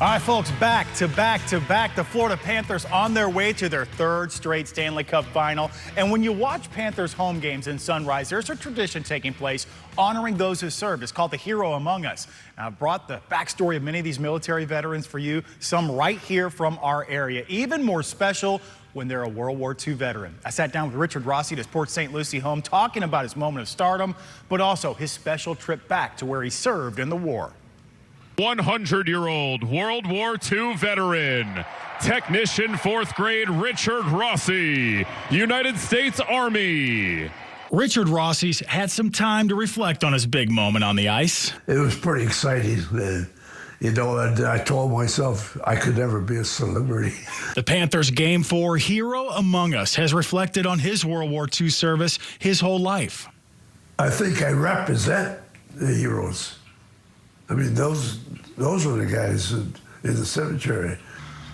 All right, folks, back to back to back. The Florida Panthers on their way to their third straight Stanley Cup final. And when you watch Panthers home games in Sunrise, there's a tradition taking place honoring those who served. It's called the Hero Among Us. Now, I've brought the backstory of many of these military veterans for you, some right here from our area. Even more special when they're a World War II veteran. I sat down with Richard Rossi at his Port St. Lucie home talking about his moment of stardom, but also his special trip back to where he served in the war. 100-year-old World War II veteran, technician 4th grade Richard Rossi, United States Army. Richard Rossi's had some time to reflect on his big moment on the ice. It was pretty exciting. You know, and I told myself I could never be a celebrity. The Panthers' Game 4 Hero Among Us has reflected on his World War II service his whole life. I think I represent the heroes. I mean, those are the guys in the cemetery.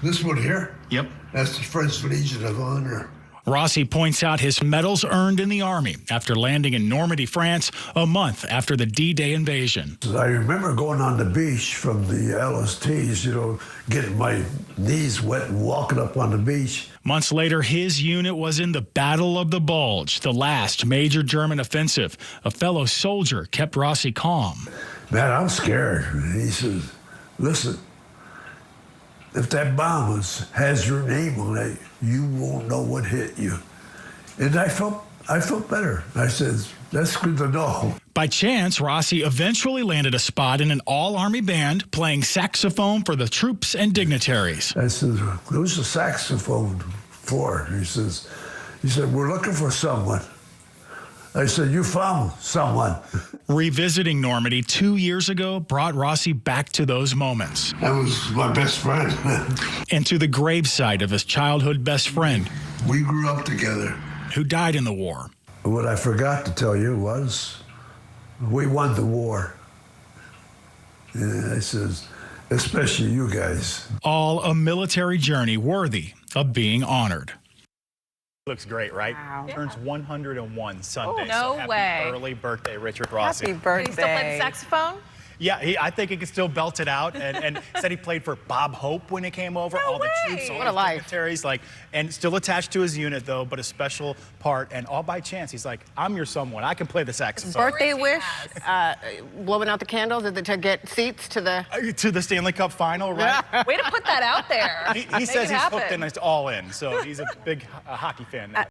This one here? Yep. That's the French Legion of Honor. Rossi points out his medals earned in the Army after landing in Normandy, France, a month after the D-Day invasion. I remember going on the beach from the LSTs, you know, getting my knees wet and walking up on the beach. Months later, his unit was in the Battle of the Bulge, the last major German offensive. A fellow soldier kept Rossi calm. Man, I'm scared. He says, listen, if that bomb has your name on it, you won't know what hit you. And I felt better. I said, that's good to know. By chance, Rossi eventually landed a spot in an all-Army band playing saxophone for the troops and dignitaries. I said, who's the saxophone for? He said, we're looking for someone. I said, you found someone. Revisiting Normandy 2 years ago brought Rossi back to those moments. That was my best friend. And to the gravesite of his childhood best friend. We grew up together. Who died in the war. What I forgot to tell you was, we won the war. And I says, especially you guys. All a military journey worthy of being honored. Looks great, right? Wow. Turns 101 Sunday. Oh, no so happy way. Early birthday, Richard Rossi. Happy birthday. Can he still play the saxophone? Yeah, I think he can still belt it out, and said he played for Bob Hope when he came over. No all the way. troops, all What the a life. dignitaries, and still attached to his unit though, but a special part. And all by chance, he's like, "I'm your someone. I can play the saxophone." Birthday wish, blowing out the candles to get seats to the Stanley Cup final, right? Yeah. Way to put that out there. He says he's hooked and it's all in, so he's a big hockey fan now.